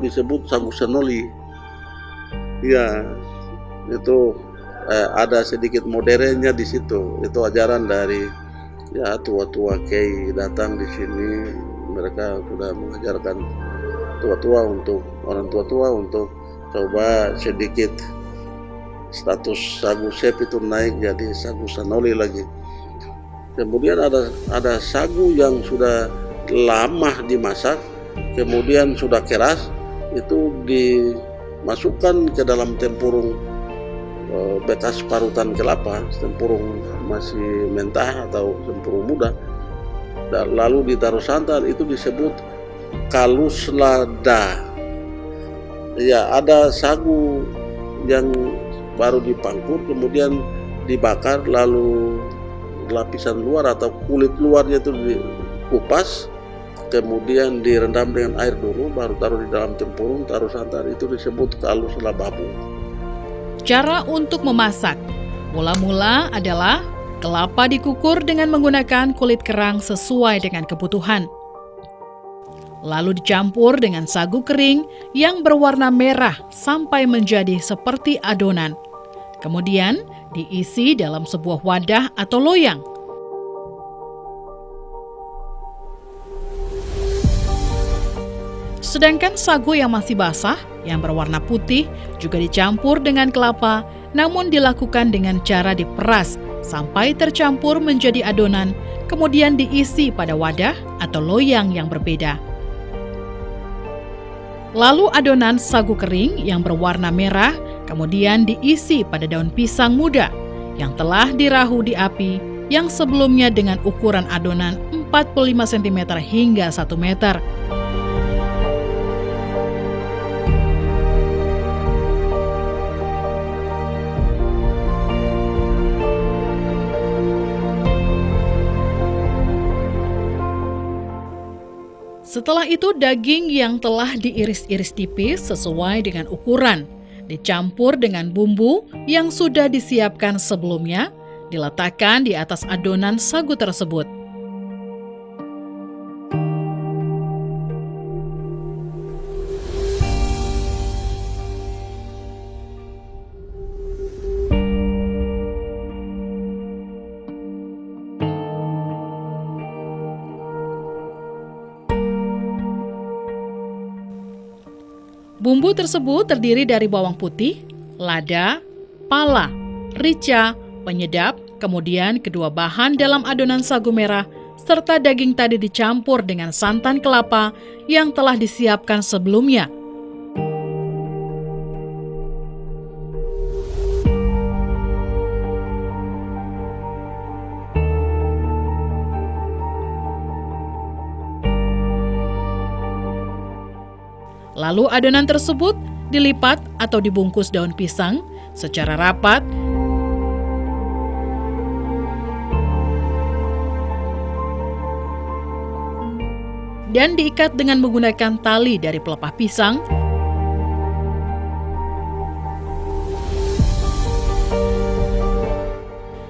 disebut sagu senoli. Ya, itu ada sedikit modernnya di situ. Itu ajaran dari ya tua-tua kiai datang di sini, mereka sudah mengajarkan tua-tua untuk orang tua-tua untuk coba sedikit status sagu sep itu naik jadi sagu sanoli lagi. Kemudian ada sagu yang sudah lama dimasak, kemudian sudah keras, itu dimasukkan ke dalam tempurung bekas parutan kelapa, tempurung masih mentah atau tempurung muda, dan lalu ditaruh santan, itu disebut kalus lada. Ya, ada sagu yang baru dipangkur kemudian dibakar, lalu lapisan luar atau kulit luarnya itu dikupas, kemudian direndam dengan air dulu, baru taruh di dalam tempurung, taruh santan, itu disebut kalus lababu. Cara untuk memasak mula-mula adalah kelapa dikukur dengan menggunakan kulit kerang sesuai dengan kebutuhan. Lalu dicampur dengan sagu kering yang berwarna merah sampai menjadi seperti adonan. Kemudian diisi dalam sebuah wadah atau loyang. Sedangkan sagu yang masih basah, yang berwarna putih, juga dicampur dengan kelapa, namun dilakukan dengan cara diperas sampai tercampur menjadi adonan, kemudian diisi pada wadah atau loyang yang berbeda. Lalu adonan sagu kering yang berwarna merah kemudian diisi pada daun pisang muda yang telah dirahu di api yang sebelumnya dengan ukuran adonan 45 cm hingga 1 meter. Setelah itu daging yang telah diiris-iris tipis sesuai dengan ukuran, dicampur dengan bumbu yang sudah disiapkan sebelumnya, diletakkan di atas adonan sagu tersebut. Bumbu tersebut terdiri dari bawang putih, lada, pala, rica, penyedap, kemudian kedua bahan dalam adonan sagu merah, serta daging tadi dicampur dengan santan kelapa yang telah disiapkan sebelumnya. Lalu adonan tersebut dilipat atau dibungkus daun pisang secara rapat dan diikat dengan menggunakan tali dari pelepah pisang.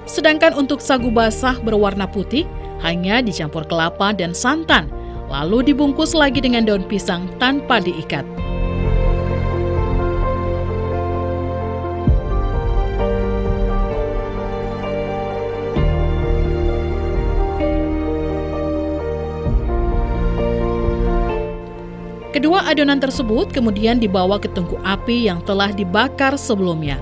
Sedangkan untuk sagu basah berwarna putih hanya dicampur kelapa dan santan, lalu dibungkus lagi dengan daun pisang tanpa diikat. Kedua adonan tersebut kemudian dibawa ke tungku api yang telah dibakar sebelumnya.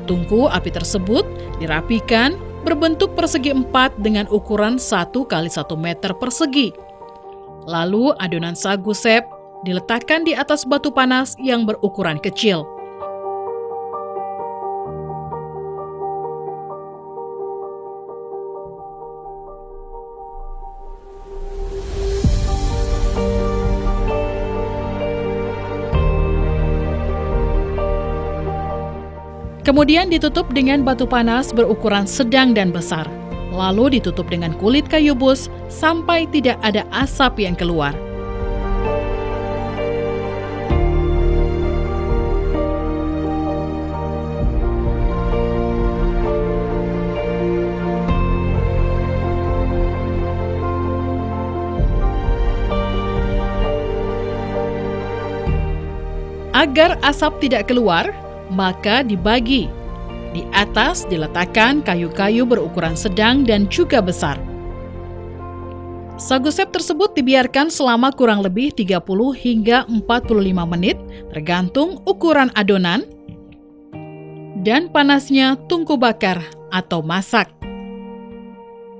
Tungku api tersebut dirapikan berbentuk persegi 4 dengan ukuran 1 kali 1 meter persegi. Lalu adonan sagu sep diletakkan di atas batu panas yang berukuran kecil. Kemudian ditutup dengan batu panas berukuran sedang dan besar. Lalu ditutup dengan kulit kayu bus sampai tidak ada asap yang keluar. Agar asap tidak keluar, maka dibagi. Di atas diletakkan kayu-kayu berukuran sedang dan juga besar. Sagu sep tersebut dibiarkan selama kurang lebih 30 hingga 45 menit, tergantung ukuran adonan dan panasnya tungku bakar atau masak.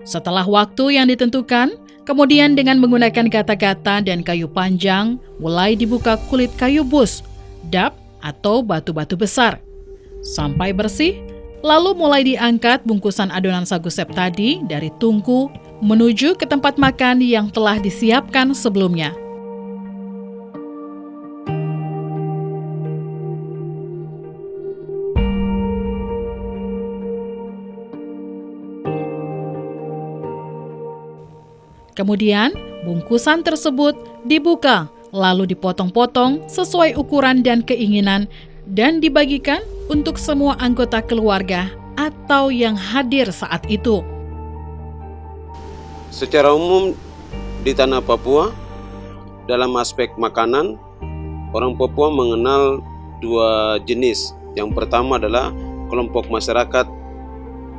Setelah waktu yang ditentukan, kemudian dengan menggunakan gata-gata dan kayu panjang, mulai dibuka kulit kayu bus, dap atau batu-batu besar, sampai bersih, lalu mulai diangkat bungkusan adonan sagu sep tadi dari tungku menuju ke tempat makan yang telah disiapkan sebelumnya. Kemudian, bungkusan tersebut dibuka, lalu dipotong-potong sesuai ukuran dan keinginan, dan dibagikan untuk semua anggota keluarga atau yang hadir saat itu. Secara umum di tanah Papua, dalam aspek makanan, orang Papua mengenal dua jenis. Yang pertama adalah kelompok masyarakat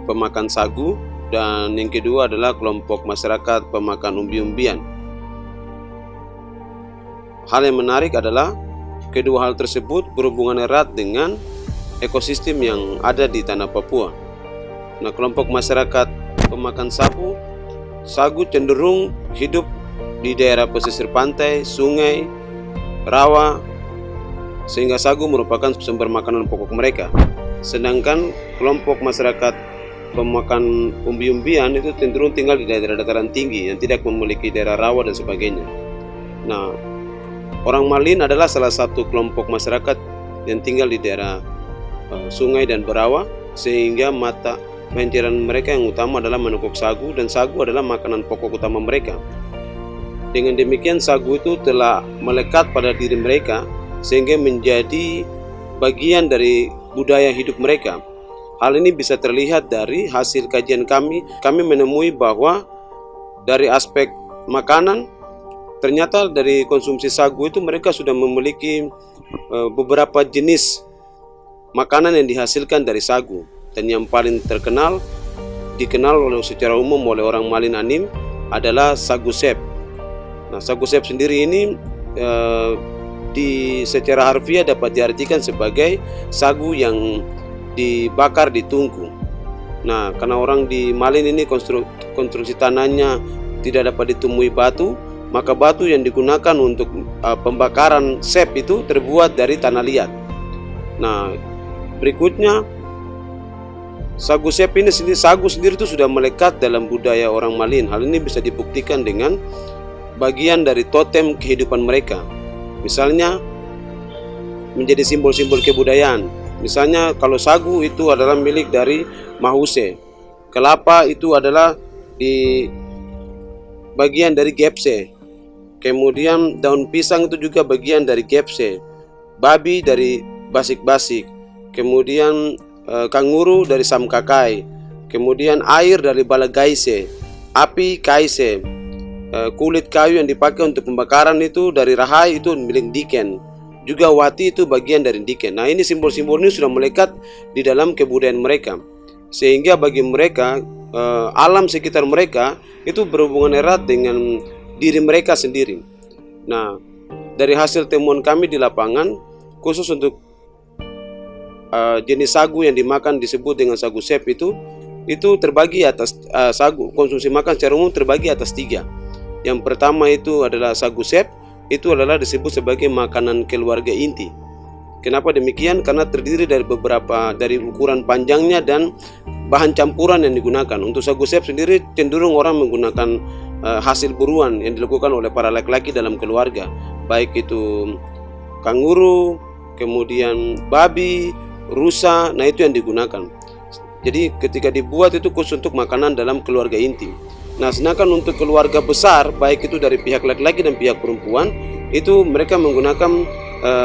pemakan sagu, dan yang kedua adalah kelompok masyarakat pemakan umbi-umbian. Hal yang menarik adalah kedua hal tersebut berhubungan erat dengan ekosistem yang ada di tanah Papua. Nah, kelompok masyarakat pemakan sagu cenderung hidup di daerah pesisir pantai, sungai, rawa, sehingga sagu merupakan sumber makanan pokok mereka. Sedangkan kelompok masyarakat pemakan umbi-umbian itu cenderung tinggal di daerah dataran tinggi yang tidak memiliki daerah rawa dan sebagainya. Nah, orang Malin adalah salah satu kelompok masyarakat yang tinggal di daerah sungai dan berawa, sehingga mata pencarian mereka yang utama adalah menukuk sagu, dan sagu adalah makanan pokok utama mereka. Dengan demikian sagu itu telah melekat pada diri mereka sehingga menjadi bagian dari budaya hidup mereka. Hal ini bisa terlihat dari hasil kajian kami. Kami menemui bahwa dari aspek makanan, ternyata dari konsumsi sagu itu mereka sudah memiliki beberapa jenis makanan yang dihasilkan dari sagu. Dan yang paling dikenal secara umum oleh orang Malin Anim adalah sagu sep. Nah, sagu sep sendiri ini secara harfiah dapat diartikan sebagai sagu yang dibakar di tungku. Nah, karena orang di Malin ini konstruksi tanahnya tidak dapat ditemui batu, maka batu yang digunakan untuk pembakaran sep itu terbuat dari tanah liat. Nah, berikutnya sagu sep ini sagu sendiri itu sudah melekat dalam budaya orang Malin. Hal ini bisa dibuktikan dengan bagian dari totem kehidupan mereka. Misalnya menjadi simbol-simbol kebudayaan. Misalnya kalau sagu itu adalah milik dari Mahuse, kelapa itu adalah di bagian dari Gepse, kemudian daun pisang itu juga bagian dari Gepse, babi dari Basik-Basik, kemudian kanguru dari Samkakai, kemudian air dari Balagaise, api Kaise, kulit kayu yang dipakai untuk pembakaran itu dari Rahai itu milik Diken, juga wati itu bagian dari Diken. Nah, ini simbol-simbol ini sudah melekat di dalam kebudayaan mereka, sehingga bagi mereka alam sekitar mereka itu berhubungan erat dengan diri mereka sendiri. Nah, dari hasil temuan kami di lapangan, khusus untuk jenis sagu yang dimakan disebut dengan sagu sep itu terbagi atas sagu konsumsi makan secara umum terbagi atas 3. Yang pertama itu adalah sagu sep, itu adalah disebut sebagai makanan keluarga inti. Kenapa demikian? Karena terdiri dari dari ukuran panjangnya dan bahan campuran yang digunakan. Untuk sagu sep sendiri cenderung orang menggunakan hasil buruan yang dilakukan oleh para laki-laki dalam keluarga, baik itu kanguru, kemudian babi, rusa. Nah, itu yang digunakan. Jadi ketika dibuat itu khusus untuk makanan dalam keluarga inti. Nah, sedangkan untuk keluarga besar, baik itu dari pihak laki-laki dan pihak perempuan, itu mereka menggunakan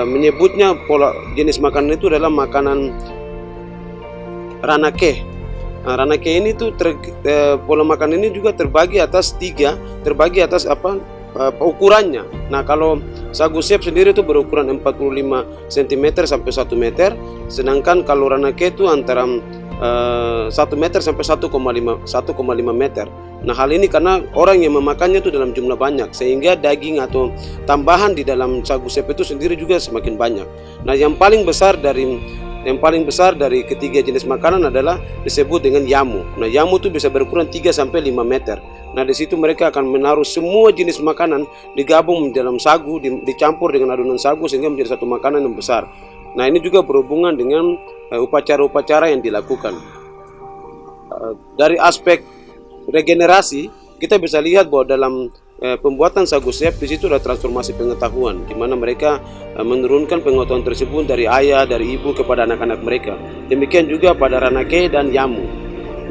menyebutnya pola jenis makanan itu adalah makanan ranake. Nah, ranake ini tuh pola makan ini juga terbagi atas ukurannya. Nah, kalau sagu sep sendiri itu berukuran 45 cm sampai 1 meter, sedangkan kalau ranake itu antara 1 meter sampai 1,5 meter. Nah, hal ini karena orang yang memakannya itu dalam jumlah banyak, sehingga daging atau tambahan di dalam sagu sep itu sendiri juga semakin banyak. Nah, yang paling besar dari ketiga jenis makanan adalah disebut dengan yamu. Nah, yamu itu bisa berukuran 3 sampai 5 meter. Nah, di situ mereka akan menaruh semua jenis makanan digabung di dalam sagu, dicampur dengan adonan sagu sehingga menjadi satu makanan yang besar. Nah, ini juga berhubungan dengan upacara-upacara yang dilakukan. Dari aspek regenerasi, kita bisa lihat bahwa dalam pembuatan sagu sep di situ ada transformasi pengetahuan, di mana mereka menurunkan pengetahuan tersebut dari ayah, dari ibu kepada anak-anak mereka. Demikian juga pada ranake dan yamu.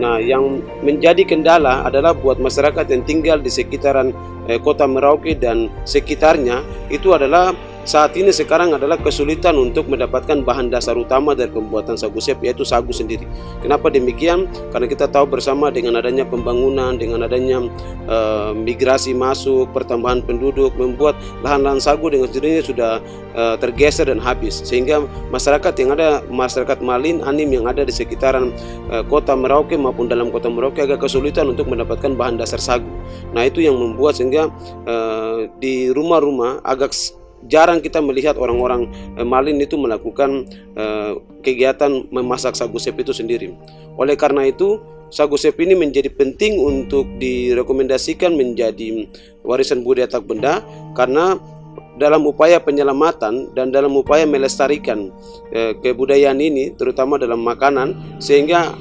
Nah, yang menjadi kendala adalah buat masyarakat yang tinggal di sekitaran kota Merauke dan sekitarnya, itu adalah saat ini sekarang adalah kesulitan untuk mendapatkan bahan dasar utama dari pembuatan sagu sep, yaitu sagu sendiri. Kenapa demikian? Karena kita tahu bersama dengan adanya pembangunan, dengan adanya migrasi masuk, pertambahan penduduk, membuat lahan-lahan sagu dengan sendirinya sudah tergeser dan habis, sehingga masyarakat Malin Anim yang ada di sekitaran kota Merauke maupun dalam kota Merauke agak kesulitan untuk mendapatkan bahan dasar sagu. Nah, itu yang membuat sehingga di rumah-rumah agak jarang kita melihat orang-orang Malin itu melakukan kegiatan memasak sagu sep itu sendiri. Oleh karena itu, sagu sep ini menjadi penting untuk direkomendasikan menjadi warisan budaya tak benda, karena dalam upaya penyelamatan dan dalam upaya melestarikan kebudayaan ini, terutama dalam makanan, sehingga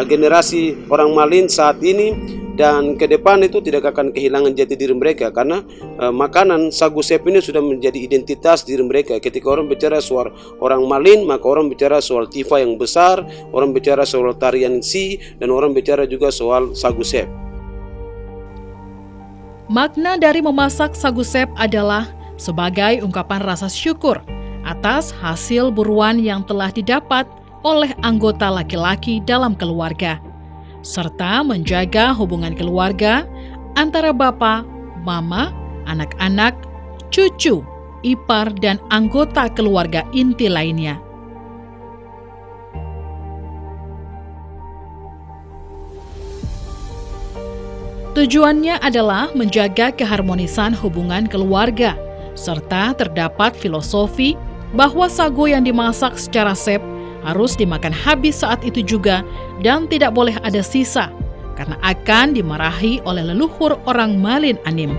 generasi orang Malin saat ini dan ke depan itu tidak akan kehilangan jati diri mereka, karena makanan sagu sep ini sudah menjadi identitas diri mereka. Ketika orang bicara soal orang Malin, maka orang bicara soal tifa yang besar, orang bicara soal tarian si, dan orang bicara juga soal sagu sep. Makna dari memasak sagu sep adalah sebagai ungkapan rasa syukur atas hasil buruan yang telah didapat oleh anggota laki-laki dalam keluarga, serta menjaga hubungan keluarga antara bapak, mama, anak-anak, cucu, ipar, dan anggota keluarga inti lainnya. Tujuannya adalah menjaga keharmonisan hubungan keluarga, serta terdapat filosofi bahwa sagu yang dimasak secara sep harus dimakan habis saat itu juga dan tidak boleh ada sisa, karena akan dimarahi oleh leluhur orang Malin Anim.